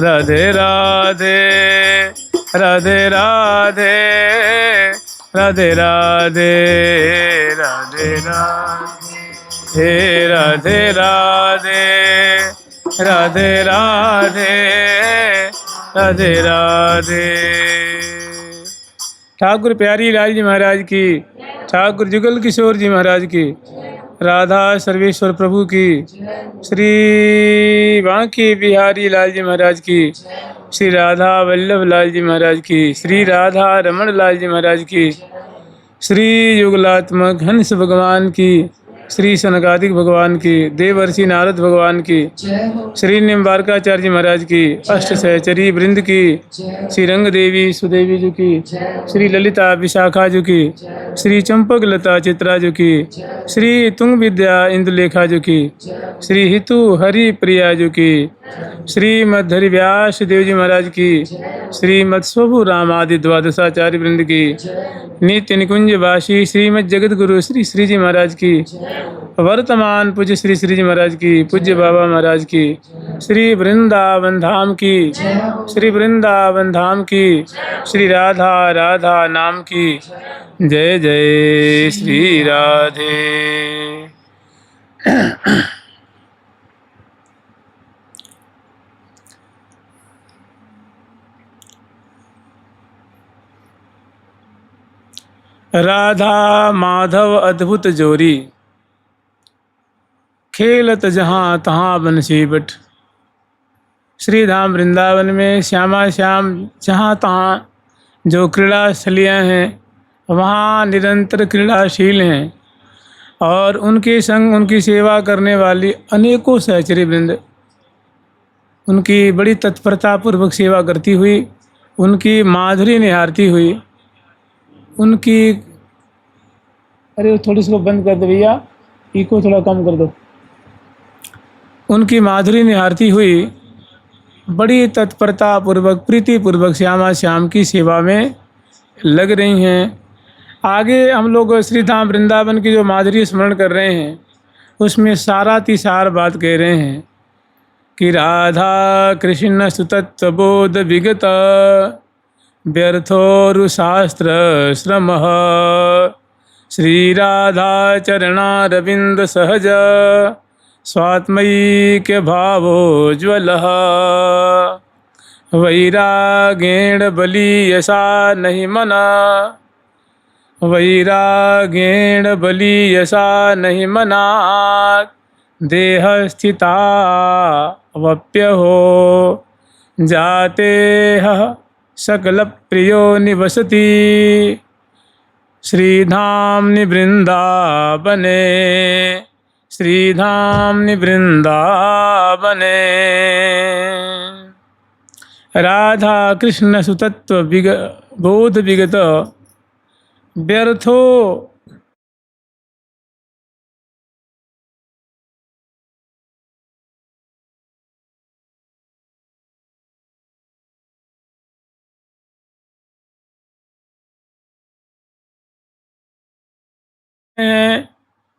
राधे राधे राधे राधे राधे राधे राधे राधे राधे राधे राधे राधे राधे राधे। ठाकुर प्यारी लाल जी महाराज की, ठाकुर जुगल किशोर जी महाराज की, राधा सर्वेश्वर प्रभु की, श्री बांके बिहारी लाल जी महाराज की, श्री राधा वल्लभ लाल जी महाराज की, श्री राधा रमण लाल जी महाराज की, श्री युगलात्मक हंस भगवान की, श्री सनकादिक भगवान की, देवर्षि नारद भगवान की, श्री निम्बारकाचार्य जी महाराज की, अष्ट सहचरी वृंद की, श्री रंग देवी सुदेवी जी की, श्री ललिता विशाखा जी की, श्री चंपक लता चित्रा जी की, श्री तुंग विद्या इंदुलेखा जी की, श्री हितु हरि प्रिया जी की, श्री मध्धरि व्यास देव जी महाराज की, श्री मत्स्वभु रामादि द्वादशाचार्य वृंद की, नित्य निकुंज वासी श्रीमद जगत गुरु श्री श्री जी महाराज की, वर्तमान पूज्य श्री श्री जी महाराज की, पूज्य बाबा महाराज की, श्री वृंदावन धाम की, श्री वृंदावन धाम की, श्री राधा राधा नाम की, जय जय श्री राधे। राधा माधव अद्भुत जोरी, खेलत जहाँ तहाँ बंसी बट। श्री धाम वृंदावन में श्यामा श्याम जहाँ तहाँ जो क्रीड़ास्थलियाँ हैं वहाँ निरंतर क्रीड़ाशील हैं, और उनके संग उनकी सेवा करने वाली अनेकों सहचरी वृंद उनकी बड़ी तत्परता पूर्वक सेवा करती हुई, उनकी माधुरी निहारती हुई, उनकी अरे थोड़ी सी बंद कर दो भैया, इको थोड़ा कम कर दो। उनकी माधुरी निहारती हुई बड़ी तत्परता पूर्वक प्रीति पूर्वक श्यामा श्याम की सेवा में लग रही हैं। आगे हम लोग श्री धाम वृंदावन की जो माधुरी स्मरण कर रहे हैं उसमें सारातिसार बात कह रहे हैं कि राधा कृष्ण सुतत्वबोध विगत व्यर्थोरु शास्त्र श्रमः, श्री राधा चरणारविंद सहज स्वात्मैक्य भावोज्वलः, वैरागेण बलीयसा नहीं मना, वैरागेण बलीयसा नहीं मना, देह स्थिता वप्य हो जाते सकल प्रियो निवसति, श्रीधाम्नि वृंदावने, श्रीधाम्नि वृंदावने। राधा कृष्ण सुतत्व बोध विगत व्यर्थो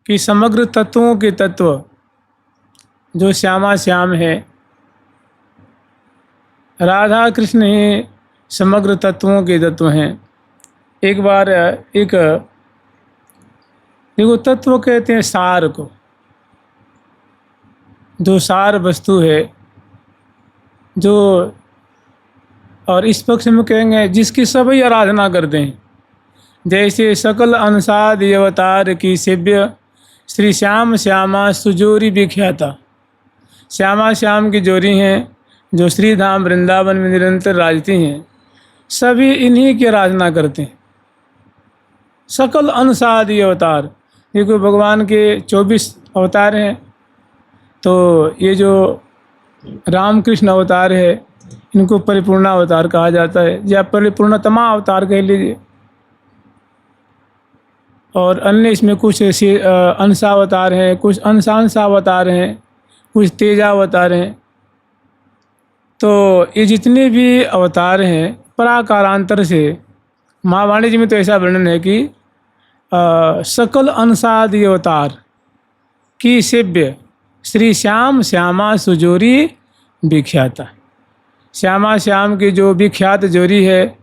कि समग्र तत्वों के तत्व जो श्यामा श्याम है, राधा कृष्ण ही समग्र तत्वों के तत्व हैं। एक बार एक देखो तत्व कहते हैं सार को, जो सार वस्तु है, जो और इस पक्ष में कहेंगे जिसकी सभी आराधना करते हैं। जैसे सकल अंसादि अवतार की सेव्य श्री श्याम श्यामा सुजोरी विख्याता, श्यामा श्याम की जोरी हैं जो श्री धाम वृंदावन में निरंतर राजती हैं, सभी इन्हीं की आराधना करते हैं। सकल अंसादि अवतार, देखो भगवान के 24 अवतार हैं, तो ये जो रामकृष्ण अवतार है इनको परिपूर्ण अवतार कहा जाता है, या परिपूर्णतमा अवतार कह लीजिए। और अन्य इसमें कुछ ऐसे अंशावतार हैं, कुछ अंशांशावतार हैं, कुछ तेजावतार हैं। तो ये जितने भी अवतार हैं पराकारांतर से, महावाणी जी में तो ऐसा वर्णन है कि सकल अंशादि अवतार की सेव्य श्री श्याम श्यामा सुजोरी विख्याता। श्यामा श्याम की जो विख्यात जोड़ी है,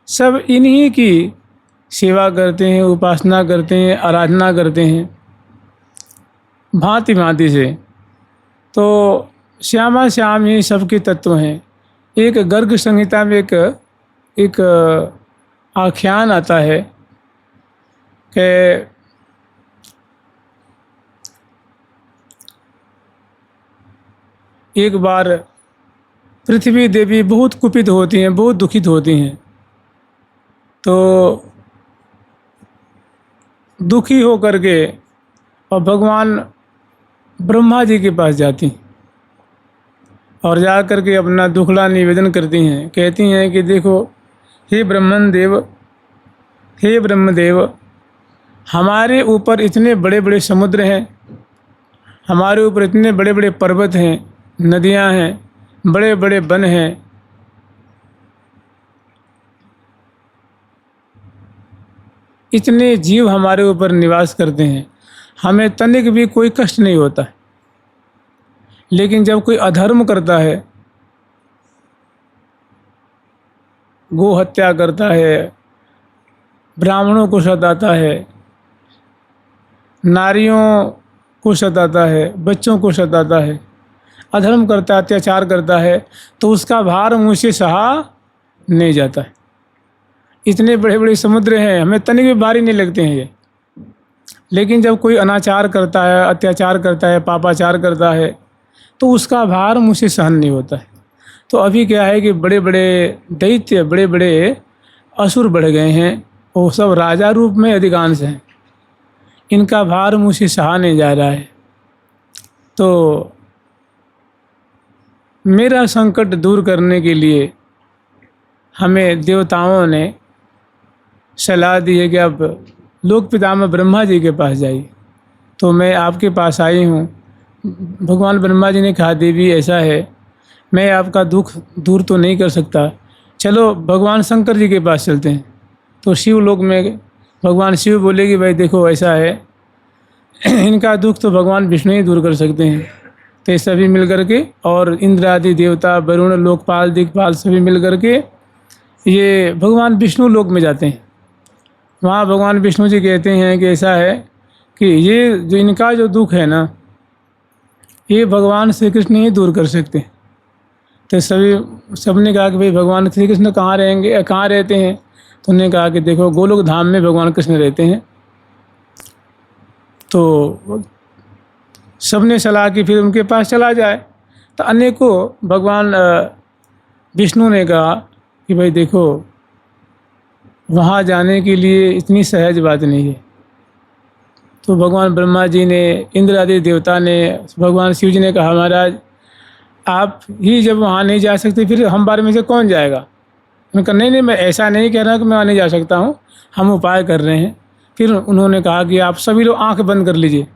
सब इन्हीं की सेवा करते हैं, उपासना करते हैं, आराधना करते हैं भांति भांति से। तो श्यामा श्याम ही सबके तत्व हैं। एक गर्ग संहिता में एक आख्यान आता है कि एक बार पृथ्वी देवी बहुत कुपित होती हैं, बहुत दुखित होती हैं। तो दुखी हो करके और भगवान ब्रह्मा जी के पास जाती और जा कर के अपना दुखड़ा निवेदन करती हैं। कहती हैं कि देखो हे ब्रह्मदेव, हमारे ऊपर इतने बड़े बड़े समुद्र हैं, हमारे ऊपर इतने बड़े बड़े पर्वत हैं, नदियां हैं, बड़े बड़े वन हैं, इतने जीव हमारे ऊपर निवास करते हैं, हमें तनिक भी कोई कष्ट नहीं होता। लेकिन जब कोई अधर्म करता है, गो हत्या करता है, ब्राह्मणों को सताता है, नारियों को सताता है, बच्चों को सताता है, अधर्म करता है, अत्याचार करता है, तो उसका भार मुझसे सहा नहीं जाता है। इतने बड़े बड़े समुद्र हैं, हमें तनिक भी भारी नहीं लगते हैं ये। लेकिन जब कोई अनाचार करता है, अत्याचार करता है, पापाचार करता है, तो उसका भार मुझसे सहन नहीं होता है। तो अभी क्या है कि बड़े बड़े दैत्य, बड़े बड़े असुर बढ़ गए हैं, वो सब राजा रूप में अधिकांश हैं, इनका भार मुझसे सहा नहीं जा रहा है। तो मेरा संकट दूर करने के लिए हमें देवताओं ने सलाह दी है कि आप लोक पितामह ब्रह्मा जी के पास जाइए। तो मैं आपके पास आई हूँ। भगवान ब्रह्मा जी ने कहा, देवी ऐसा है, मैं आपका दुख दूर तो नहीं कर सकता, चलो भगवान शंकर जी के पास चलते हैं। तो शिव लोक में भगवान शिव बोले कि भाई देखो ऐसा है, इनका दुख तो भगवान विष्णु ही दूर कर सकते हैं। तो सभी मिल करके, और इंद्र आदि देवता, वरुण, लोकपाल, दिक्पाल सभी मिल करके ये भगवान विष्णु लोक में जाते हैं। वहाँ भगवान विष्णु जी कहते हैं कि ऐसा है कि ये जो इनका जो दुख है ना, ये भगवान श्री कृष्ण ही दूर कर सकते हैं। तो सबने कहा कि भाई भगवान श्री कृष्ण कहाँ रहेंगे, कहाँ रहते हैं? तो उन्होंने कहा कि देखो गोलोक धाम में भगवान कृष्ण रहते हैं। तो सबने सलाह की फिर उनके पास चला जाए। तो अनेकों भगवान विष्णु ने कहा कि भाई देखो वहाँ जाने के लिए इतनी सहज बात नहीं है। तो भगवान ब्रह्मा जी ने, इंद्र आदि देवता ने, भगवान शिव जी ने कहा, महाराज आप ही जब वहाँ नहीं जा सकते फिर हम बारे में से कौन जाएगा? उन्होंने कहा नहीं, मैं ऐसा नहीं कह रहा कि मैं वहाँ नहीं जा सकता हूँ, हम उपाय कर रहे हैं। फिर उन्होंने कहा कि आप सभी लोग आंख बंद कर लीजिए।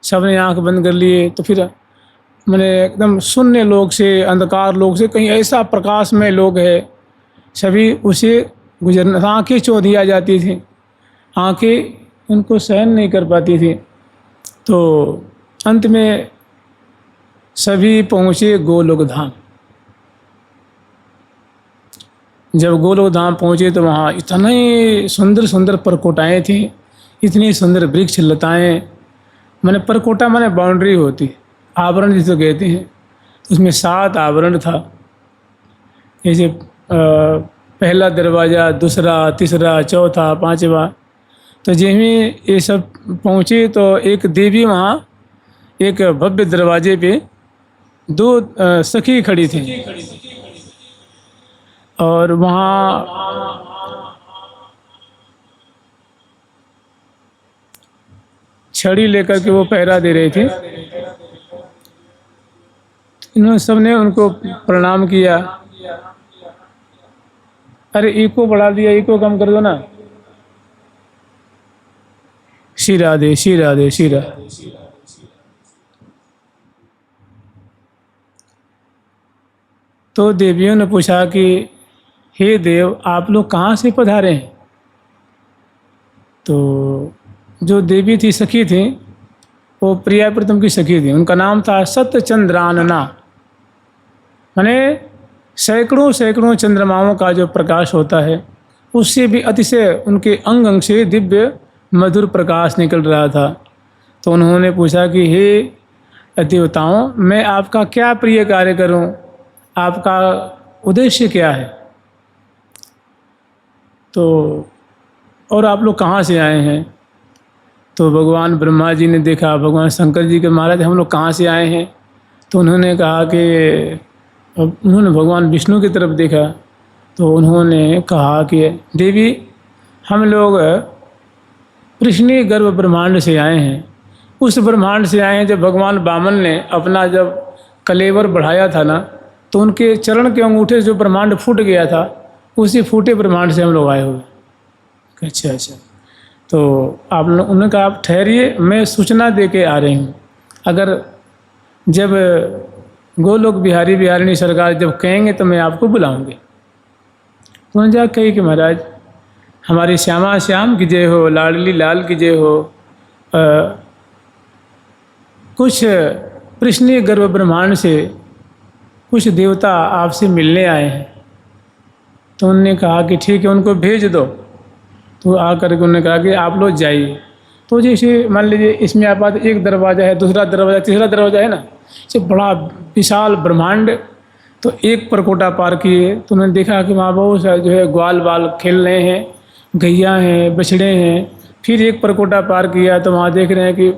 सब ने आंख बंद कर लिए। तो फिर मैंने एकदम शून्य लोक से, अंधकार लोक से कहीं ऐसा प्रकाशमय लोक है, सभी उसे गुजरना, आँखें चौंधी आ जाती थी, आँखें उनको सहन नहीं कर पाती थी। तो अंत में सभी पहुँचे गोलोक धाम। जब गोलोक धाम पहुँचे तो वहाँ इतने सुंदर सुंदर परकोटाएँ थी, इतनी सुंदर वृक्ष लताएँ। मैंने परकोटा माने बाउंड्री होती, आवरण जिसे कहते हैं। उसमें 7 आवरण था, जैसे पहला दरवाज़ा, दूसरा, तीसरा, चौथा, 5वां। तो जैसे ये सब पहुँचे तो एक देवी वहाँ एक भव्य दरवाजे पे 2 सखी खड़ी थी, और वहाँ छड़ी लेकर के वो पहरा दे रहे थे। इन्होंने सबने उनको प्रणाम किया। अरे इको बढ़ा दिया, इको कम कर दो ना। श्री राधे, श्री राधे, श्री राधे। तो देवियों ने पूछा कि हे देव, आप लोग कहाँ से पधारे हैं? तो जो देवी थी, सखी थी, वो प्रिया प्रीतम की सखी थी। उनका नाम था सत्यचंद्रानना, माने सैकड़ों सैकड़ों चंद्रमाओं का जो प्रकाश होता है उससे भी अतिशय उनके अंग अंग से दिव्य मधुर प्रकाश निकल रहा था। तो उन्होंने पूछा कि हे देवताओं, मैं आपका क्या प्रिय कार्य करूं, आपका उद्देश्य क्या है, तो और आप लोग कहाँ से आए हैं। तो भगवान ब्रह्मा जी ने देखा, भगवान शंकर जी के महाराज हम लोग कहाँ से आए हैं। तो उन्होंने कहा कि उन्होंने भगवान विष्णु की तरफ देखा। तो उन्होंने कहा कि देवी, हम लोग कृष्णीय गर्भ ब्रह्मांड से आए हैं। उस ब्रह्मांड से आए हैं जब भगवान वामन ने अपना जब कलेवर बढ़ाया था ना, तो उनके चरण के अंगूठे से जो ब्रह्मांड फूट गया था, उसी फूटे ब्रह्मांड से हम लोग आए हुए। अच्छा अच्छा, तो आप लोग, उन्होंने कहा आप ठहरिए, मैं सूचना दे के आ रही हूँ। अगर जब गोलोक बिहारी बिहारिणी सरकार जब कहेंगे तो मैं आपको बुलाऊंगी। तो उन्होंने जा कही कि महाराज, हमारी श्यामा श्याम की जय हो, लाडली लाल की जय हो। कुछ कृष्णीय गर्भ ब्रह्मांड से कुछ देवता आपसे मिलने आए हैं। तो उन्होंने कहा कि ठीक है, उनको भेज दो। तो आकर के उन्होंने कहा कि आप लोग जाइए। तो जैसे मान लीजिए इसमें आप बात, एक दरवाज़ा है, दूसरा दरवाज़ा, तीसरा दरवाज़ा है ना, ये बड़ा विशाल ब्रह्मांड। तो एक परकोटा पार किए तो उन्होंने देखा कि वहाँ बहुत सारे जो है ग्वाल बाल खेल रहे हैं, गैया हैं, बछड़े हैं। फिर एक परकोटा पार किया तो वहाँ देख रहे हैं कि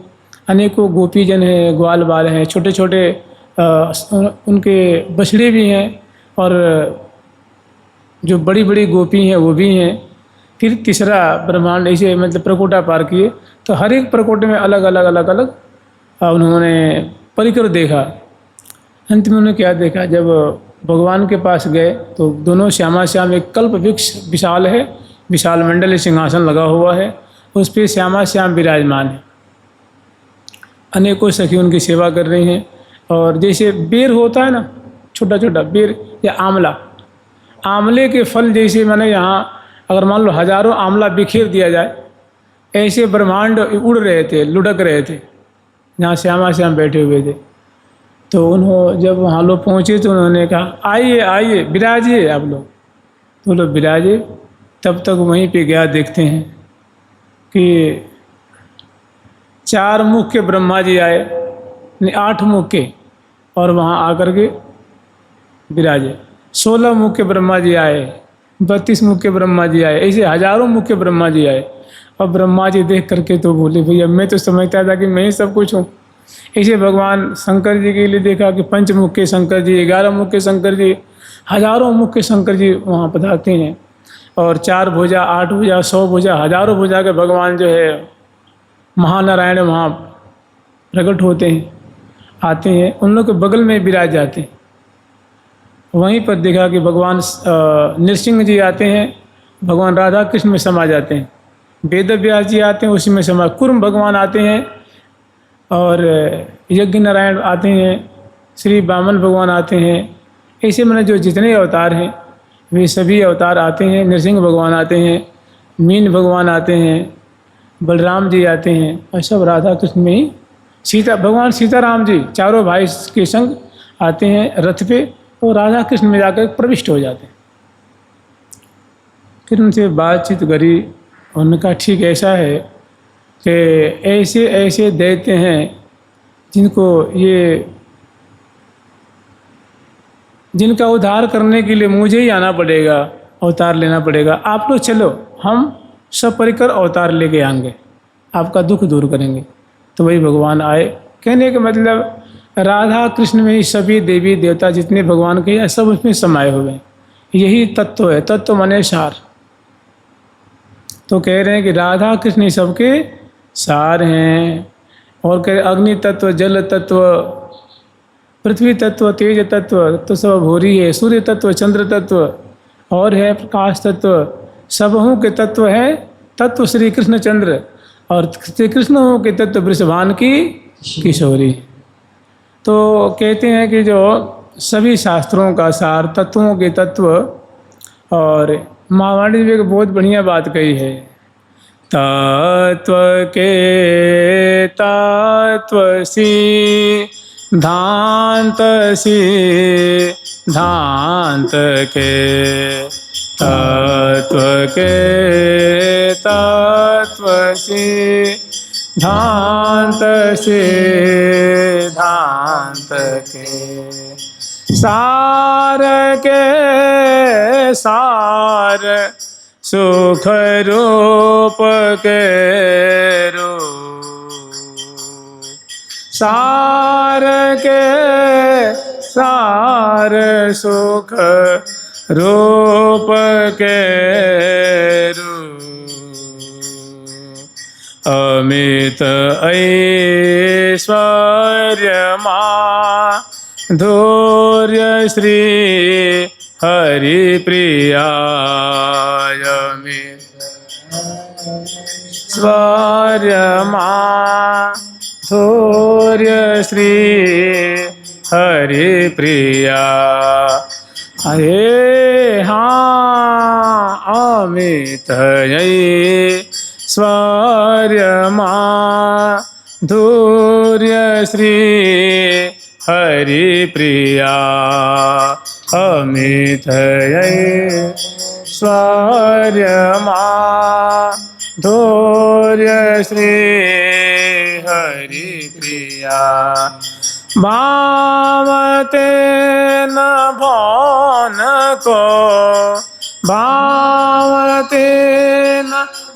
अनेकों गोपीजन हैं, ग्वाल बाल हैं, छोटे छोटे उनके बछड़े भी हैं, और जो बड़ी बड़ी गोपी हैं वो भी हैं। फिर तीसरा ब्रह्मांड ऐसे मतलब प्रकोटा पार किए तो हर एक प्रकोटे में अलग अलग अलग अलग उन्होंने परिकर देखा। अंत में उन्होंने क्या देखा, जब भगवान के पास गए तो दोनों श्यामा श्याम, एक कल्प वृक्ष विशाल है, विशाल मंडल सिंहासन लगा हुआ है, उस पर श्यामा श्याम विराजमान है। अनेकों सखी उनकी सेवा कर रही हैं। और जैसे बेर होता है ना, छोटा छोटा बेर, या आंवला, आंवले के फल जैसे मैंने यहाँ अगर मान लो हजारों आंवला बिखेर दिया जाए, ऐसे ब्रह्मांड उड़ रहे थे, लुढ़क रहे थे जहाँ श्यामा श्याम बैठे हुए थे। तो उन्होंने जब वहाँ लोग पहुँचे तो उन्होंने कहा आइए आइए विराजिए आप लोग। तो लोग विराजे। तब तक वहीं पे गया, देखते हैं कि 4 मुख के ब्रह्मा जी आए, 8 मुख के, और वहाँ आकर के विराजे। 16 मुख के ब्रह्मा जी आए, 32 मुख के ब्रह्मा जी आए, ऐसे हजारों मुख के ब्रह्मा जी आए। और ब्रह्मा जी देख करके तो बोले भैया मैं तो समझता था कि मैं ही सब कुछ हूँ। ऐसे भगवान शंकर जी के लिए देखा कि 5 मुख के शंकर जी, 11 मुख के शंकर जी, हजारों मुख के शंकर जी वहाँ पधारते हैं। और 4 भुजा, 8 भुजा, 100 भुजा, हजारों भुजा के भगवान जो है महानारायण वहाँ प्रकट होते हैं, आते हैं, उन लोग के बगल में विराज जाते हैं। वहीं पर देखा कि भगवान नृसिंह जी आते हैं, भगवान राधा कृष्ण में समा जाते हैं। वेद व्यास जी आते हैं, उसी में समा, कुर्म भगवान आते हैं, और यज्ञ नारायण आते हैं, श्री वामन भगवान आते हैं। ऐसे मैंने जो जितने अवतार हैं वे सभी अवतार आते हैं। नृसिंह भगवान आते हैं, मीन भगवान आते हैं, बलराम जी आते हैं, और सब राधा कृष्ण में ही, सीता भगवान सीताराम जी चारों भाई के संग आते हैं रथ पे, और राधा कृष्ण में जाकर प्रविष्ट हो जाते हैं। फिर उनसे बातचीत करी, उन्होंने कहा ठीक ऐसा है कि ऐसे ऐसे दैत्य हैं जिनको जिनका उद्धार करने के लिए मुझे ही आना पड़ेगा, अवतार लेना पड़ेगा। आप लोग चलो, हम सब परिकर अवतार लेके आएंगे, आपका दुख दूर करेंगे। तो वही भगवान आए। कहने का मतलब राधा कृष्ण में ही सभी देवी देवता जितने भगवान के हैं सब उसमें समाये हुए हैं। यही तत्व है, तत्व माने सार। तो कह रहे हैं कि राधा कृष्ण ही सबके सार हैं। और कह रहे अग्नि तत्व, जल तत्व, पृथ्वी तत्व, तेज तत्व तो सब भोरी है, सूर्य तत्व, चंद्र तत्व, और है प्रकाश तत्व, सबहू के तत्व है तत्व श्री कृष्ण चंद्र, और श्री कृष्ण के तत्व वृषभान की किशोरी। तो कहते हैं कि जो सभी शास्त्रों का सार, तत्वों के तत्व। और महावाणी जी एक बहुत बढ़िया बात कही है, तत्व के तत्व सी धांत सी धांत के तत्व के तत्व से धांत के सार के सार सुख रूप के रूप सार के सार सुख रूप के रूप अमित ऐश्वर्य माधुर्य श्री हरि प्रियाय अमित ऐश्वर्य माधुर्य श्री हरि प्रिया हरे हाँ अमित ऐश्वर्य माधुर्य श्री हरि प्रिया अमित ऐश्वर्य माधुर्य श्री हरि प्रिया भावते न भौन को भावते न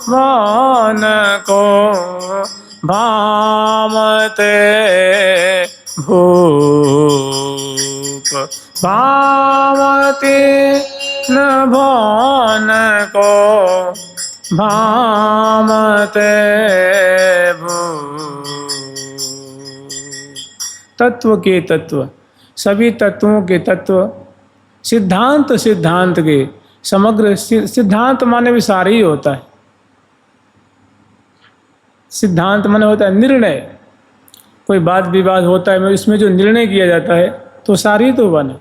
भौन को भावते भूप भावते न भौन को भावते भूप तत्व के तत्व सभी तत्वों के तत्व सिद्धांत सिद्धांत के समग्र सिद्धांत माने भी सारे ही होता है। सिद्धांत माने होता है निर्णय। कोई बात विवाद होता है इसमें जो निर्णय किया जाता है तो सारी तो बने।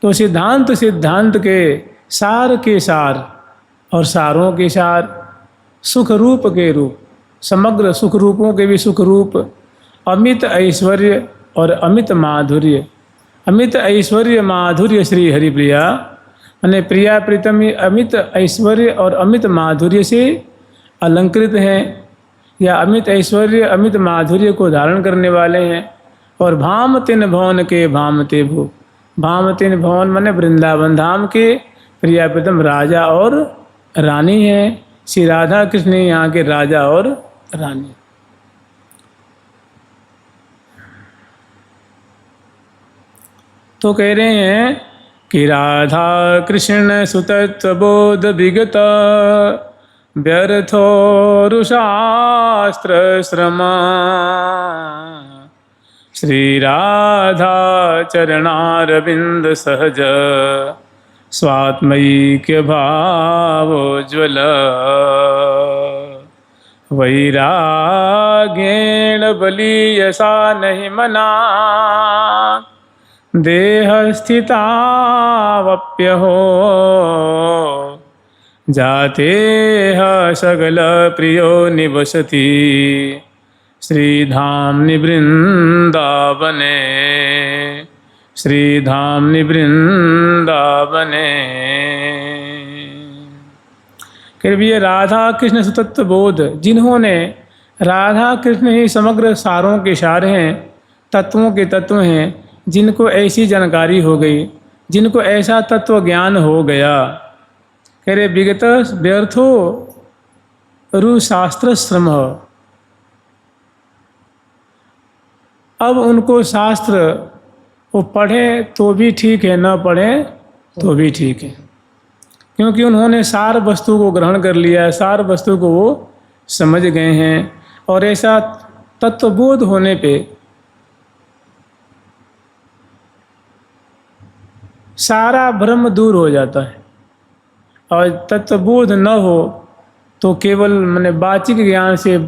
तो सिद्धांत सिद्धांत के सार और सारों के सार सुख रूप के रूप समग्र सुख रूपों के भी सुख रूप अमित ऐश्वर्य और अमित माधुर्य अमित ऐश्वर्य माधुर्य श्री हरिप्रिया माने प्रिया प्रीतम अमित ऐश्वर्य और अमित माधुर्य से अलंकृत हैं या अमित ऐश्वर्य अमित माधुर्य को धारण करने वाले हैं। और भाम तिन भवन के भामते भू भाम तिन भवन माने वृंदावन धाम के प्रिया प्रीतम राजा और रानी हैं। श्री राधा कृष्ण यहाँ के राजा और रानी। तो कह रहे हैं कि राधा कृष्ण सुतत्व बोध विगत व्यर्थो शास्त्र श्रम श्री राधा चरणारविंद सहज स्वात्मैक्य भावोज्वल वैराग्येण बलीयसा नहीं मना देह स्थितावप्यहो जाते सगल प्रियो निवसति श्रीधाम्नि वृंदावने श्रीधाम्नि वृंदावने। कृपया राधा कृष्ण सुतत्व बोध जिन्होंने राधा कृष्ण ही समग्र सारों के सार हैं तत्वों के तत्व हैं जिनको ऐसी जानकारी हो गई जिनको ऐसा तत्व ज्ञान हो गया। कह रहे विगत व्यर्थो शास्त्र श्रम अब उनको शास्त्र वो पढ़े तो भी ठीक है न पढ़े तो भी ठीक है क्योंकि उन्होंने सार वस्तु को ग्रहण कर लिया है सार वस्तु को वो समझ गए हैं। और ऐसा तत्वबोध होने पे सारा भ्रम दूर हो जाता है। और तत्वबोध न हो तो केवल माने वाचिक ज्ञान से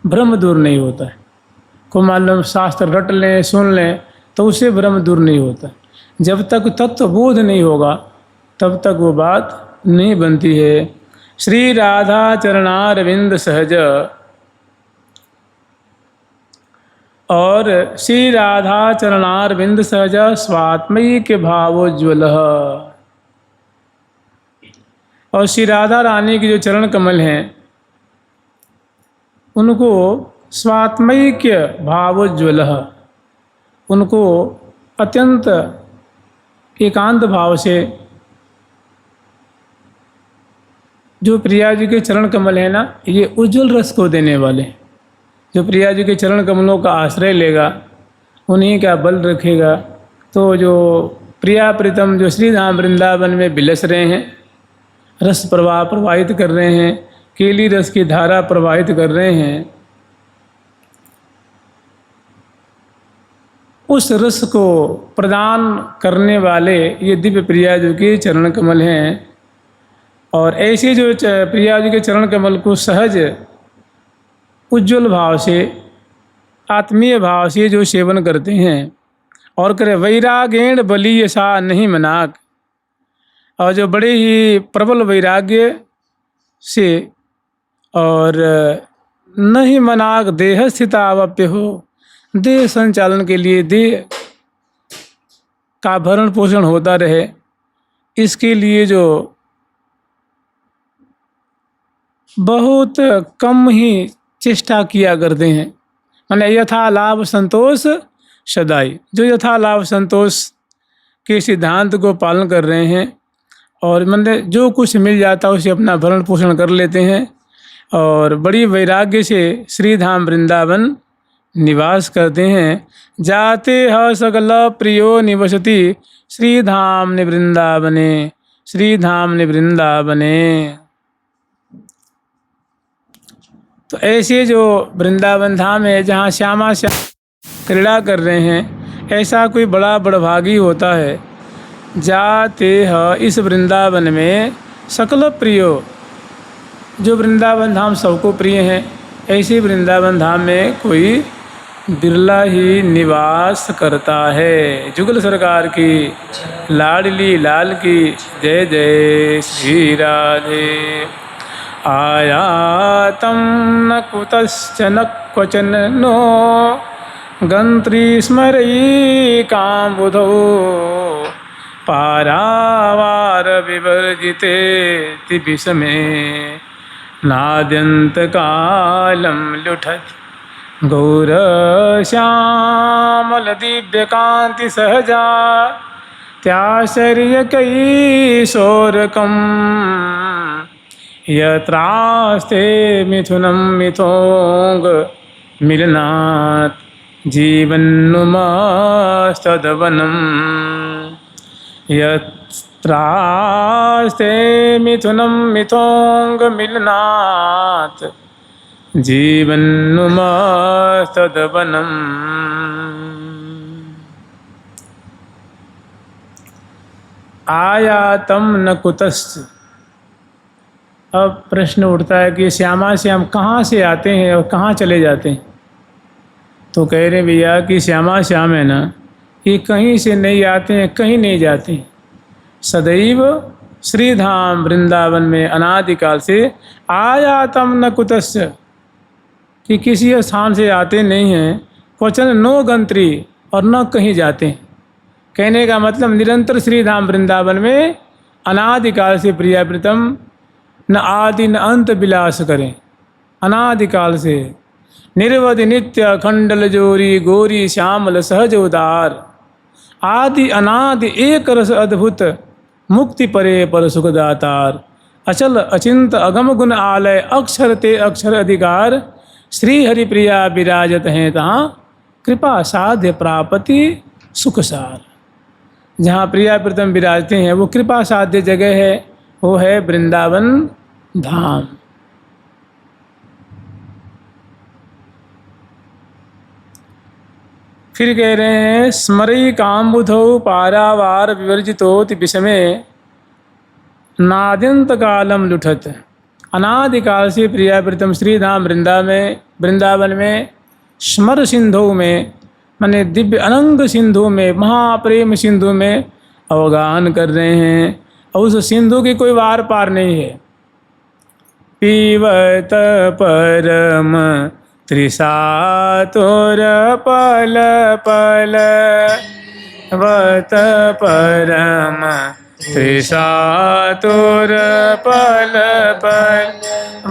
भ्रम दूर नहीं होता है। को मालूम शास्त्र रट लें सुन लें तो उससे भ्रम दूर नहीं होता। जब तक तत्वबोध नहीं होगा तब तक वो बात नहीं बनती है। श्री राधा चरणारविंद सहज और श्री राधा चरणारविंद सहज स्वात्मयी के भावोज्वल। और श्री राधा रानी के जो चरण कमल हैं उनको स्वात्मयी के भावोज्वल, उनको अत्यंत एकांत भाव से जो प्रिया जी के चरण कमल है ना, ये उज्जवल रस को देने वाले। जो प्रिया जी के चरण कमलों का आश्रय लेगा, उन्हीं का बल रखेगा, तो जो प्रिया प्रीतम जो श्री धाम वृंदावन में बिलस रहे हैं, रस प्रवाह प्रवाहित कर रहे हैं, केली रस की धारा प्रवाहित कर रहे हैं, उस रस को प्रदान करने वाले ये दिव्य प्रिया जी के चरण कमल हैं। और ऐसे जो प्रिया जी के चरण कमल को सहज उज्ज्वल भाव से, आत्मीय भाव से जो सेवन करते हैं और करे वैरागेण बलीय सा नहीं मनाक, और जो बड़े ही प्रबल वैराग्य से और नहीं मनाक देह स्थितावप्य हो, देह संचालन के लिए देह का भरण पोषण होता रहे, इसके लिए जो बहुत कम ही चेष्टा किया करते हैं। माने यथा लाभ संतोष सदाई, जो यथा लाभ संतोष के सिद्धांत को पालन कर रहे हैं और माने जो कुछ मिल जाता है उसे अपना भरण पोषण कर लेते हैं और बड़ी वैराग्य से श्री धाम वृंदावन निवास करते हैं। जाते ह सकल प्रियो निवसति श्री धाम ने वृंदावने, श्री धाम ने वृंदावने। तो ऐसे जो वृंदावन धाम है जहाँ श्यामा श्याम क्रीड़ा कर रहे हैं, ऐसा कोई बड़ा बड़भागी होता है। जाते ह इस वृंदावन में सकल प्रियो, जो वृंदावन धाम सबको प्रिय है, ऐसे वृंदावन धाम में कोई बिरला ही निवास करता है। जुगल सरकार की लाडली लाल की जय जय श्री राधे। आयातं न कुतश्चन क्वचन नो गंत्री स्मरयी काम्बुधौ पारावार विवर्जिते तिबिसमे नाद्यंत कालम लुठत गौर श्यामल दिव्य कांति सहजा त्याश्चर्य कई शोरकम यत्रास्ते मिथुनम मिथोंग मिलनात् जीवन्नुमस्तदवनम यत्रास्ते मिथुनम मिथोंग मिलनात् जीवन्नुमस्तदवनम। आयातम न कुतश्च। अब प्रश्न उठता है कि श्यामा श्याम कहाँ से आते हैं और कहाँ चले जाते हैं। तो कह रहे भैया कि श्यामा श्याम है ना, ये कहीं से नहीं आते हैं, कहीं नहीं जाते हैं, सदैव श्री धाम वृंदावन में अनादिकाल से आयातम न कुतश्च, कि किसी स्थान से आते नहीं हैं, क्वचन नो गंत्री, और न कहीं जाते हैं। कहने का मतलब निरंतर श्री धाम वृंदावन में अनादिकाल से प्रिया प्रीतम न आदि न अंत विलास करें। अनादिकाल से निर्वधि नित्य खंडल जोरी गोरी श्यामल सहज उदार, आदि अनादि एक रस अद्भुत मुक्ति परे पर सुखदातार, अचल अचिंत अगम गुण आलय अक्षर ते अक्षर अधिकार, श्री हरि प्रिया विराजत हैं तहाँ कृपा साध्य प्रापति सुखसार। जहाँ प्रिया प्रीतम विराजते हैं वो कृपा साध्य जगह है, वो है वृंदावन धाम। फिर कह रहे हैं स्मरई काम्बुधौ पारावार विवर्जितोति विषमे नाद्यंत कालम लुठत। अनादिकाल से प्रिया प्रीतम श्री धाम वृंदावन में स्मर सिंधु में, माने दिव्य अनंग सिंधु में, महाप्रेम सिंधु में अवगाहन कर रहे हैं, और उस सिंधु की कोई वार पार नहीं है। पीवत परम तृषा तोर पल पल वत परम तृषा तोर पल पल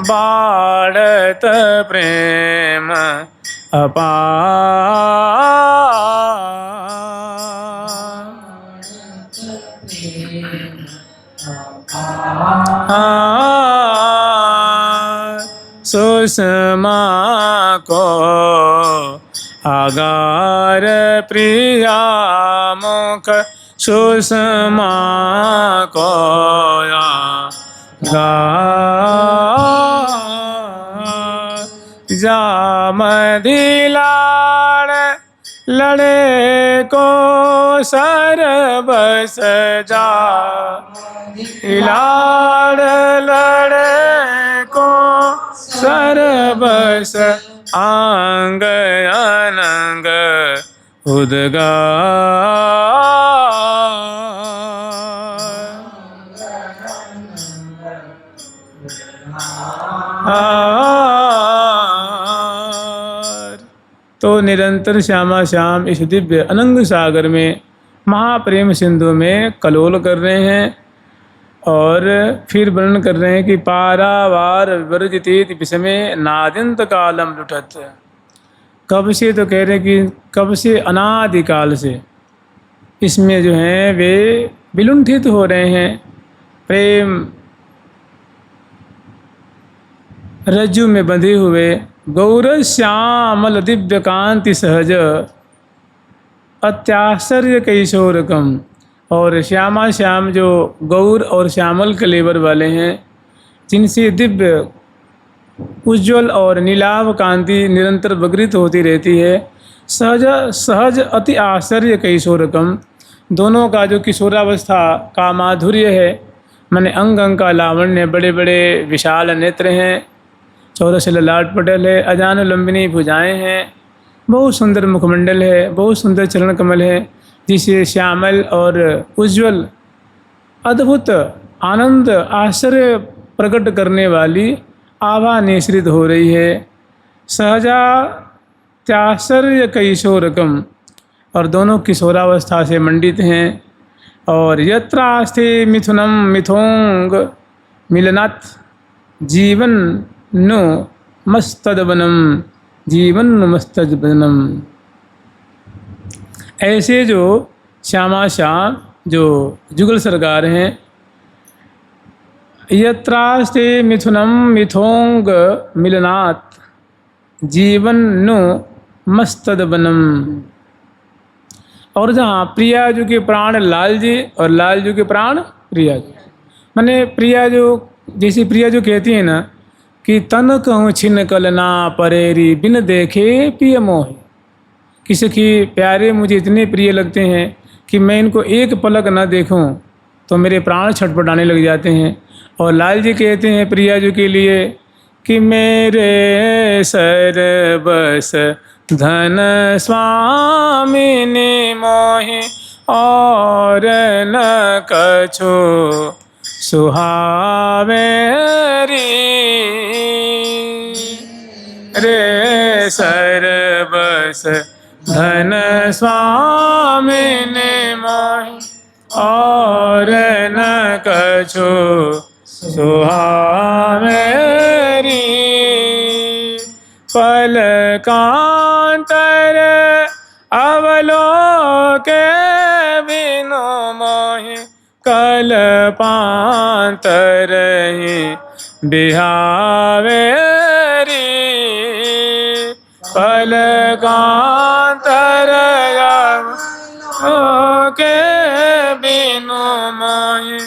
बाढ़त प्रेम सुषमा को आगार प्रिया मुख सुषमा को जामधिलाड़ लड़े को सरबस जा लाड़ लड़े को सरबस आंग अनंग उदगा तो निरंतर श्यामा श्याम इस दिव्य अनंग सागर में महाप्रेम सिंधु में कलोल कर रहे हैं और फिर वर्णन कर रहे हैं कि पारावार वर्जितेति विषमे नादिंत कालम लुठत। कब से तो कह रहे हैं कि कब से, अनादिकाल से इसमें जो हैं वे विलुंठित हो रहे हैं। प्रेम रज्जु में बंधे हुए गौर श्यामल दिव्य कांति सहज अत्याश्चर्य कैशोरकम। और श्यामा श्याम जो गौर और श्यामल कलेवर वाले हैं, जिनसे दिव्य उज्ज्वल और नीलाभ कांति निरंतर बगरित होती रहती है। सहज सहज अति आश्चर्य कैशोरकम, दोनों का जो किशोरावस्था का माधुर्य है, माने अंग अंग का लावण्य, बड़े बड़े विशाल नेत्र हैं, चौरस ललाट पटल है, अजान लंबिनी भुजाएं हैं, बहुत सुंदर मुखमंडल है, बहुत सुंदर चरण कमल है, जिसे श्यामल और उज्ज्वल अद्भुत आनंद आश्चर्य प्रकट करने वाली आभा निश्रित हो रही है। सहजा त्याश्चर्य कैशोरकम, और दोनों किशोरावस्था से मंडित हैं। और यत्रास्ते मिथुनम मिथोंग मिलनात् जीवन नो मस्तदवनम जीवन मस्तदवनम। ऐसे जो श्यामा श्याम जो जुगल सरकार हैं, यत्रास्ते मिथुनम मिथोंग मिलनात् जीवन नो मस्तदवनम। और जहाँ प्रिया जी के प्राण लाल जी और लाल जी के प्राण प्रिया जी, माने प्रिया जो, जैसी प्रिया जो कहती है ना कि तन कहूँ छिन कलना परेरी बिन देखे पिय मोहि। किसी की प्यारे मुझे इतने प्रिय लगते हैं कि मैं इनको एक पलक न देखूं तो मेरे प्राण छटपटाने लग जाते हैं। और लाल जी कहते हैं प्रिया जी के लिए कि मेरे सरबस धन स्वामिनी मोहि और न कछु सुहावे रे सरबस धन स्वामिनी मोहि और न कछु सुहावे पलकांतर अवलोके बिनु मोहि कल्पांतर ही बिहावे पलकांतर अवलोके बिनु मोहि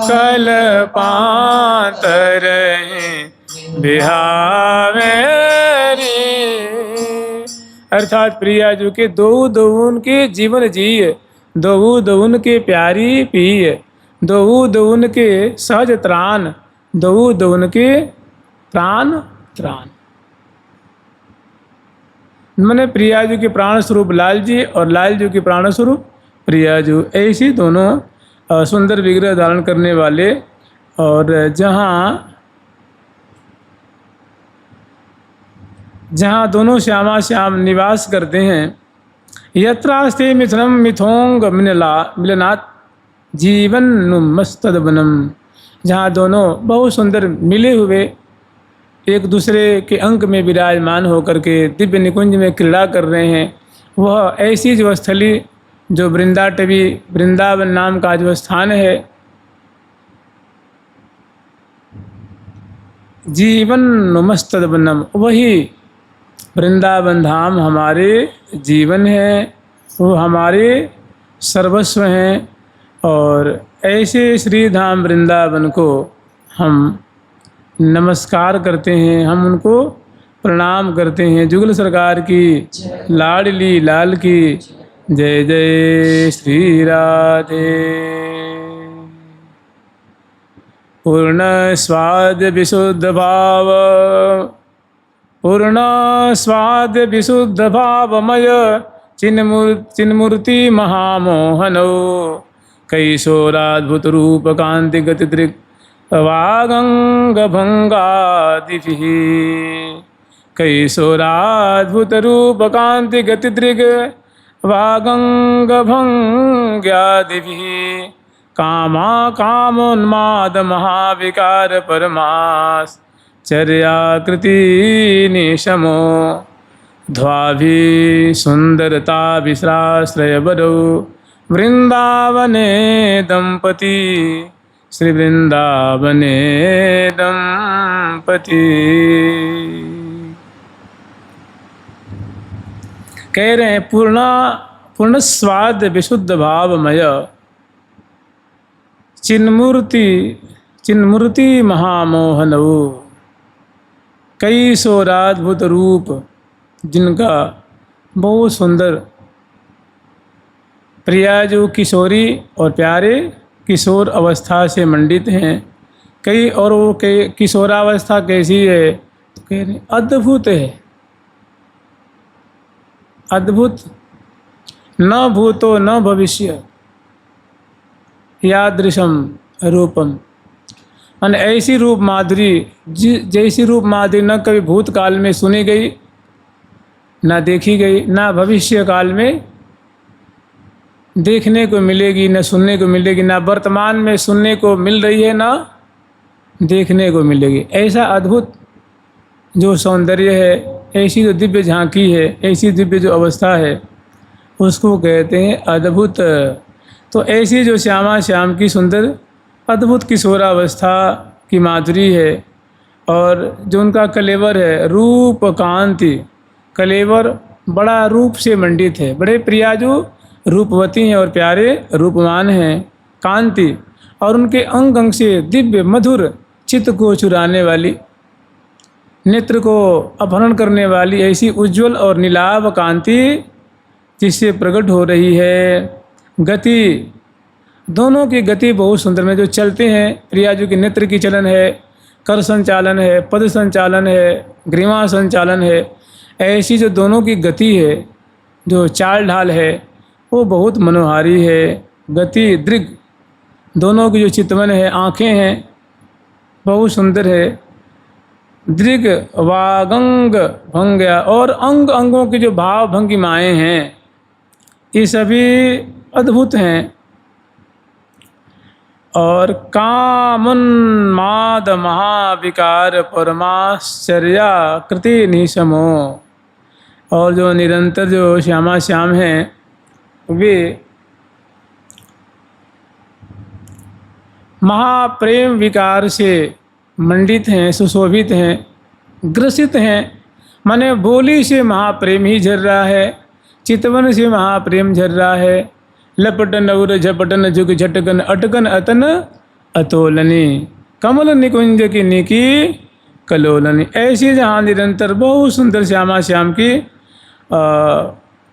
कल्पांतर ही बिहावे। अर्थात प्रिया जो के दो दौन के जीवन जिय, दो दौन के प्यारी पिय, दो दौन के सहज त्राण, दो दौन के प्राण त्राण। मैंने प्रिया जी के प्राण स्वरूप लाल जी और लाल जी के प्राण स्वरूप प्रिया जी, ऐसी दोनों सुंदर विग्रह धारण करने वाले। और जहाँ जहाँ दोनों श्यामा श्याम निवास करते हैं। यत्रास्ते मिथुनम मिथोंग मिलनात् जीवन मस्तदवनम, जहाँ दोनों बहुत सुंदर मिले हुए एक दूसरे के अंक में विराजमान होकर के दिव्य निकुंज में क्रीड़ा कर रहे हैं, वह ऐसी जो स्थली जो वृंदाटवी वृंदावन नाम का जो स्थान है, जीवन नुमस्तदवनम, वही वृंदावन धाम हमारे जीवन है, वो हमारे सर्वस्व हैं। और ऐसे श्री धाम वृंदावन को हम नमस्कार करते हैं, हम उनको प्रणाम करते हैं। जुगल सरकार की लाडली लाल की जय जय श्री राधे। पूर्ण स्वाद विशुद्ध भाव, पूर्ण स्वाद विशुद्ध भावमय चिन्मूर्ति महामोहनो, कैशोराद्भुत रूप कांति गति दृक् वागंग भंगादिभिः, कैशोराद्भुत रूप कांति गति दृक् वागंग भंग्यादिभिः, कामा कामोन्माद महाविकार परमास चर्याकृति निशमो, ध्वाभि सुंदरता विश्राश्रय बरौ वृंदावने दंपति, श्री वृंदावने दंपति। कह रहे हैं पूर्ण स्वाद विशुद्ध भावमय चिन्मूर्ति महामोहनौ, कई सोराद्भुत रूप जिनका बहुत सुंदर, प्रिया जो किशोरी और प्यारे किशोर अवस्था से मंडित हैं। कई और वो किशोरावस्था कैसी है तो कह रहे अद्भुत है, अद्भुत, न भूतो न भविष्य यादृशम रूपम, और ऐसी रूप माधुरी जैसी रूप माधुरी न कभी भूतकाल में सुनी गई, न देखी गई, न भविष्य काल में देखने को मिलेगी, न सुनने को मिलेगी, न वर्तमान में सुनने को मिल रही है, न देखने को मिलेगी। ऐसा अद्भुत जो सौंदर्य है, ऐसी जो दिव्य झांकी है, ऐसी दिव्य जो अवस्था है, उसको कहते हैं अद्भुत। तो ऐसी जो श्यामा श्याम की सुंदर अद्भुत किशोरावस्था की माधुरी है, और जो उनका कलेवर है रूप कांति, कलेवर बड़ा रूप से मंडित है, बड़े प्रिया जो रूपवती हैं और प्यारे रूपवान हैं, कांति, और उनके अंग अंग से दिव्य मधुर चित्त को चुराने वाली, नेत्र को अपहरण करने वाली ऐसी उज्ज्वल और नीलाभ कांति जिससे प्रकट हो रही है। गति, दोनों की गति बहुत सुंदर में जो चलते हैं, प्रियाजू के नेत्र की चलन है, कर संचालन है, पद संचालन है, ग्रीवा संचालन है, ऐसी जो दोनों की गति है, जो चाल ढाल है, वो बहुत मनोहारी है। गति दृग, दोनों की जो चितवन है, आँखें हैं, बहुत सुंदर है। दृग वागंग भंग्या, और अंग अंगों की जो भाव भंगिमाएँ हैं, ये सभी अद्भुत हैं। और कामोन्माद महाविकार परमाश्चर्या कृति निशमो, और जो निरंतर जो श्यामा श्याम हैं, वे महाप्रेम विकार से मंडित हैं, सुशोभित हैं, ग्रसित हैं। माने बोली से महाप्रेम ही झर रहा है, चितवन से महाप्रेम झर रहा है। लपटन और झपटन झुक झटकन अटकन अतन अतोलनी, कमल निकुंज की निकी कलोलनी, ऐसी जहाँ निरंतर बहुत सुंदर श्यामा श्याम की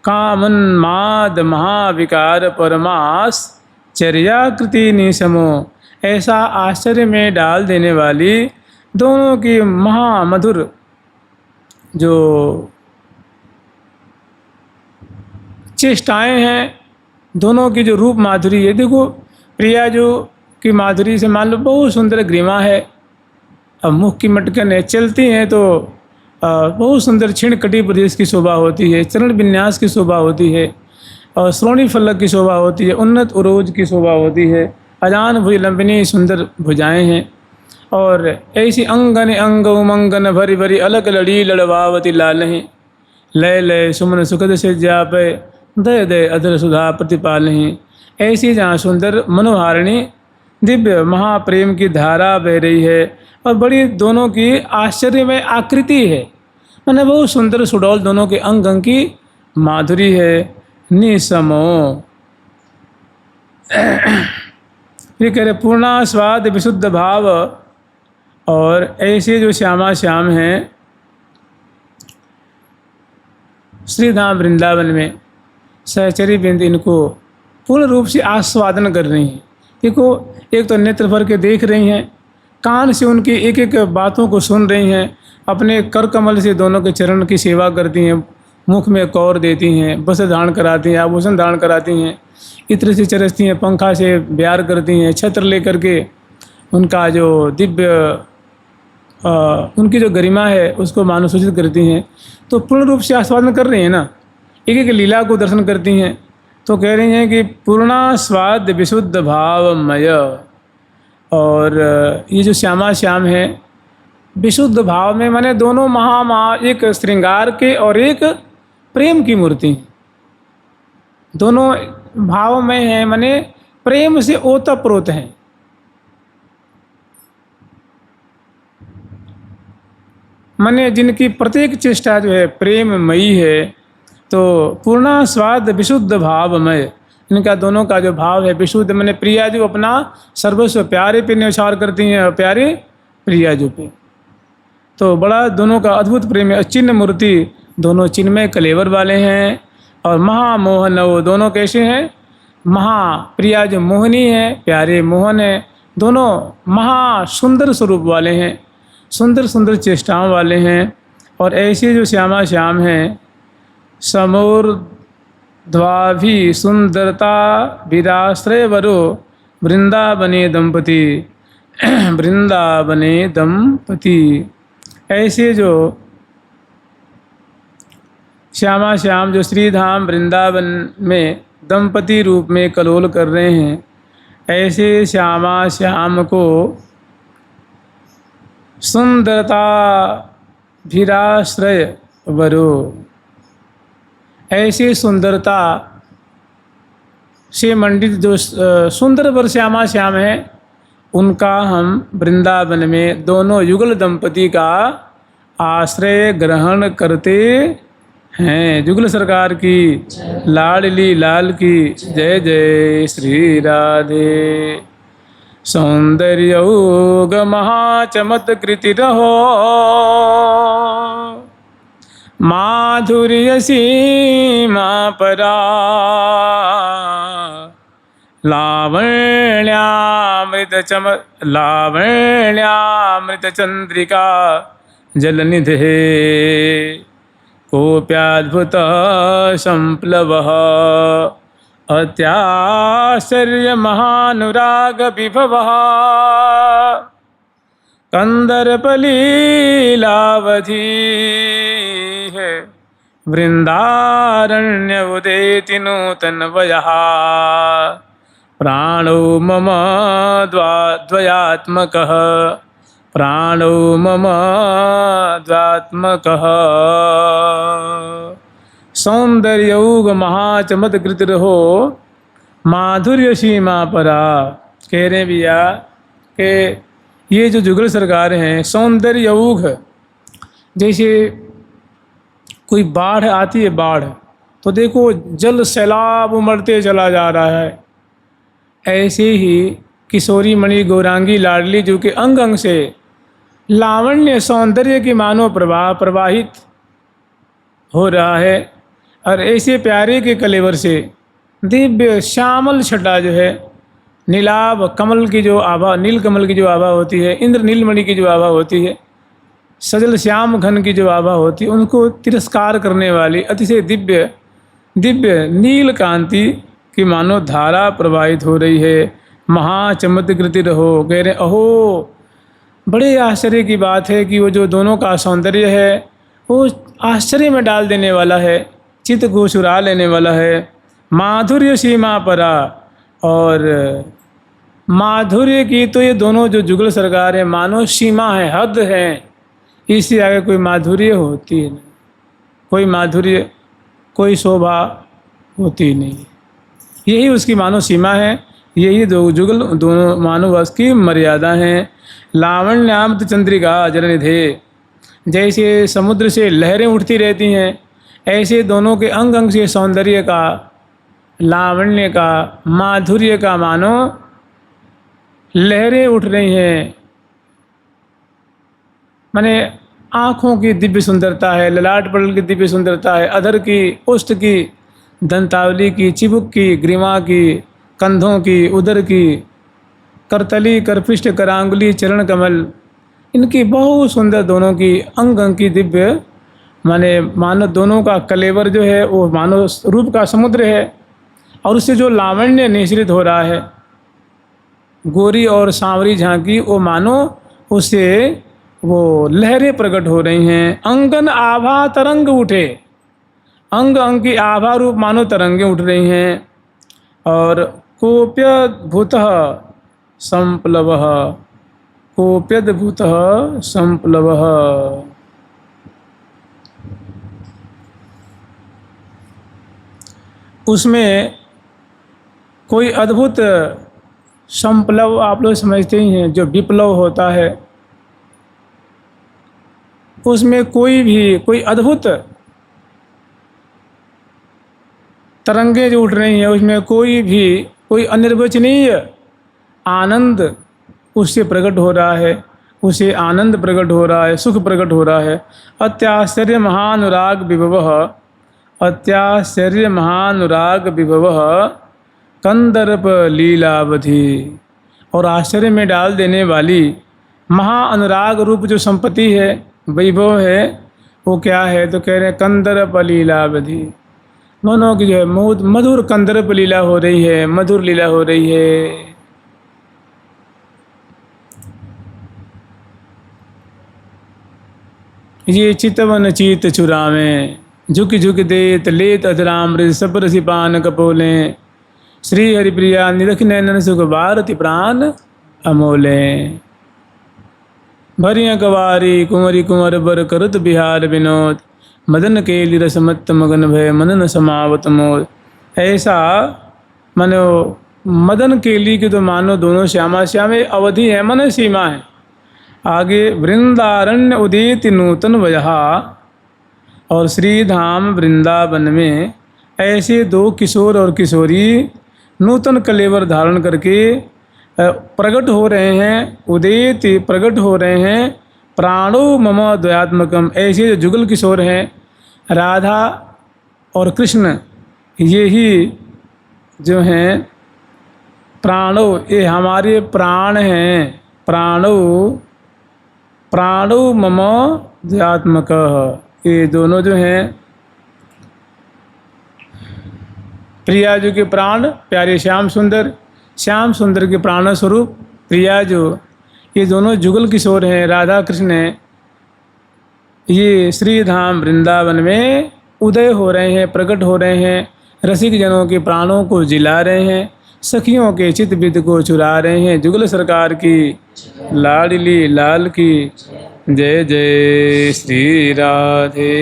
कामोन्माद महाविकार परमास चर्याकृति निशमो, ऐसा आश्चर्य में डाल देने वाली दोनों की महामधुर जो चेष्टाएं हैं, दोनों की जो रूप माधुरी है। देखो प्रिया जो की माधुरी से मान लो बहुत सुंदर ग्रीवा है, अब मुख की मटकन है, चलती हैं तो बहुत सुंदर क्षीण कटी प्रदेश की शोभा होती है, चरण विन्यास की शोभा होती है, और श्रोणी फलक की शोभा होती है, उन्नत उरोज की शोभा होती है, अजान भुज लंबिनी सुंदर भुजाएं हैं, और ऐसी अंगन अंग उमंगन भरी भरी अलग लड़ी लड़वावती लाल हैं, लय लय सुमन सुखद से जापे दय दय अधर सुधा प्रतिपाल हैं। ऐसी जहाँ सुंदर मनोहारिणी दिव्य महाप्रेम की धारा बह रही है, और बड़ी दोनों की आश्चर्यमय आकृति है, मैंने बहुत सुंदर सुडौल दोनों के अंग अंग की माधुरी है। निसमो ये कह रहे पूर्णास्वाद विशुद्ध भाव, और ऐसे जो श्यामा श्याम हैं श्री धाम वृंदावन में सहचरी बिंद इनको पूर्ण रूप से आस्वादन कर रही हैं। देखो, एक तो नेत्र भर के देख रही हैं, कान से उनकी एक एक बातों को सुन रही हैं, अपने कर कमल से दोनों के चरण की सेवा करती हैं, मुख में कौर देती हैं, वस्त्र धारण कराती हैं, आभूषण धारण कराती हैं, इत्र से चरसती हैं, पंखा से ब्यार करती हैं, छत्र लेकर के उनका जो दिव्य उनकी जो गरिमा है उसको मानुसूचित करती हैं। तो पूर्ण रूप से आस्वादन कर रही हैं ना, एक एक लीला को दर्शन करती हैं। तो कह रही हैं कि पूर्णास्वाद विशुद्ध भावमय, और ये जो श्यामा श्याम है विशुद्ध भाव में, माने दोनों महा एक श्रृंगार के और एक प्रेम की मूर्ति, दोनों भाव में हैं, माने प्रेम से ओतप्रोत हैं। माने जिनकी प्रत्येक चेष्टा जो है प्रेममयी है। तो पूर्णास्वाद विशुद्ध भावमय, इनका दोनों का जो भाव है विशुद्ध, माने प्रिया जो अपना सर्वस्व प्यारे पे न्यौछावर करती हैं, और प्यारे प्रिया जो पे। तो बड़ा दोनों का अद्भुत प्रेम है। चिन्ह मूर्ति दोनों चिन्मय कलेवर वाले हैं, और महामोहन वो दोनों कैसे हैं, महाप्रिया जो मोहनी है, प्यारे मोहन है, दोनों महा सुंदर स्वरूप वाले हैं, सुंदर सुंदर चेष्टाओं वाले हैं। और ऐसे जो श्यामा श्याम हैं समूर्ध्वाभि सुंदरता विराश्रय वरो वृंदावने दंपति वृंदावने दंपति। ऐसे जो श्यामा श्याम जो श्रीधाम वृंदावन में दंपति रूप में कलोल कर रहे हैं, ऐसे श्यामा श्याम को सुंदरता भीराश्रय वरो, ऐसी सुंदरता से मंडित जो सुंदर वर श्यामा श्याम है, उनका हम वृंदावन में दोनों युगल दंपति का आश्रय ग्रहण करते हैं। जुगल सरकार की लाडली लाल की जय जय श्री राधे। सौंदर्योग महाचमत्कृति रहो माधुर्य सीमा परा, लावण्यामृत चंद्रिका जलनिधे कोप्याद्भुत संप्लवः अत्याश्चर्य महानुराग विभवः कंदर्पलीलावधि है वृंदारण्य उदेति नूतन वयः प्राणो मम द्वयात्मकः प्राणो मम द्वात्मकः। सौंदर्यौग महाचमत्कृतिरहो माधुर्य सीमा परा। कह रहे भैया कि ये जो जुगल सरकार हैं सौंदर्यौग, जैसे कोई बाढ़ आती है, बाढ़ तो देखो जल सैलाब उमड़ते चला जा रहा है, ऐसे ही किशोरी मणि गौरांगी लाडली जो कि अंग अंग से लावण्य सौंदर्य की मानो प्रवाह प्रवाहित हो रहा है। और ऐसे प्यारे के कलेवर से दिव्य श्यामल छटा जो है, नीलाभ कमल की जो आभा, नील कमल की जो आभा होती है, इंद्र नीलमणि की जो आभा होती है, सजल श्याम घन की जो आभा होती है, उनको तिरस्कार करने वाली अतिशय दिव्य दिव्य नील कांति की मानो धारा प्रवाहित हो रही है। महाचमत्कृति रहो। कह रहे अहो, बड़े आश्चर्य की बात है कि वो जो दोनों का सौंदर्य है वो आश्चर्य में डाल देने वाला है, चित्त को चुरा लेने वाला है। माधुर्य सीमा परा, और माधुर्य की तो ये दोनों जो जुगल सरकार है मानो सीमा है, हद है, इससे आगे कोई माधुर्य होती है नहीं, कोई माधुर्य, कोई शोभा होती नहीं। यही उसकी मानो सीमा है, यही दो जुगल दोनों मानो वश की मर्यादा हैं। लावण्यामृत चंद्रिका जलनिधे, जैसे समुद्र से लहरें उठती रहती हैं, ऐसे दोनों के अंग अंग से सौंदर्य का, लावण्य का, माधुर्य का मानो लहरें उठ रही हैं। माने आँखों की दिव्य सुंदरता है, ललाट पटल की दिव्य सुंदरता है, अधर की, ओष्ठ की, दंतावली की, चिबुक की, ग्रीवा की, कंधों की, उदर की, करतली, करपृष्ठ, करांगुली, चरण कमल, इनकी बहुत सुंदर दोनों की अंग अंग की दिव्य, माने मानो दोनों का कलेवर जो है वो मानो रूप का समुद्र है, और उससे जो लावण्य निश्रित हो रहा है, गोरी और सांवरी झांकी, वो मानो उससे वो लहरें प्रकट हो रही हैं। अंगन आभा तरंग उठे, अंग अंग की आभा रूप मानो तरंगें उठ रही हैं। और कोप्यद्भुतः संप्लवः, कोप्यद्भुतः संप्लवः, उसमें कोई अद्भुत संप्लव, आप लोग समझते ही हैं, जो विप्लव होता है, उसमें कोई अद्भुत तरंगे जो उठ रही हैं, उसमें कोई अनिर्वचनीय आनंद उससे प्रकट हो रहा है, उसे आनंद प्रकट हो रहा है, सुख प्रकट हो रहा है। अत्याश्चर्य महानुराग विभवः, अत्याश्चर्य महानुराग विभवः कंदर्प लीलावधि, और आश्चर्य में डाल देने वाली महाअनुराग रूप जो संपत्ति है, वैभव है, वो क्या है? तो कह रहे हैं कंदर्प लीलावधि, मानो की जो है मधुर कंदर्प लीला हो रही है, मधुर लीला हो रही है। ये चितवन चीत चुरावें, झुक झुक देत लेत अधरामृत सब रसी पान कपोलें, श्री हरिप्रिया निरख नैनन सुख भारती प्राण अमोले। भरिया कवारी कुंवरी कुंवर बर करत बिहार विनोद, मदन के रसमत्त मगन भय मनन समावत मोद। ऐसा मानो मदन केली की तो मानो दोनों श्यामा श्यामे अवधि है, मन सीमा है। आगे वृंदारण्य उदित नूतन वजहा, और श्रीधाम वृंदावन में ऐसे दो किशोर और किशोरी नूतन कलेवर धारण करके प्रकट हो रहे हैं, उदित प्रकट हो रहे हैं। प्राणो मम द्वयात्मकम, ऐसे जो जुगल किशोर हैं राधा और कृष्ण, ये ही जो हैं प्राणो, ये हमारे प्राण हैं। प्राणो मम द्वयात्मक, ये दोनों जो हैं प्रिया जो के प्राण, प्यारे श्याम सुंदर के प्राण स्वरूप प्रिया जो, ये दोनों जुगल किशोर हैं, राधा कृष्ण हैं। ये श्रीधाम वृंदावन में उदय हो रहे हैं, प्रकट हो रहे हैं, रसिक जनों के प्राणों को जिला रहे हैं, सखियों के चित बित को चुरा रहे हैं। जुगल सरकार की लाडली लाल की जय जय श्री राधे।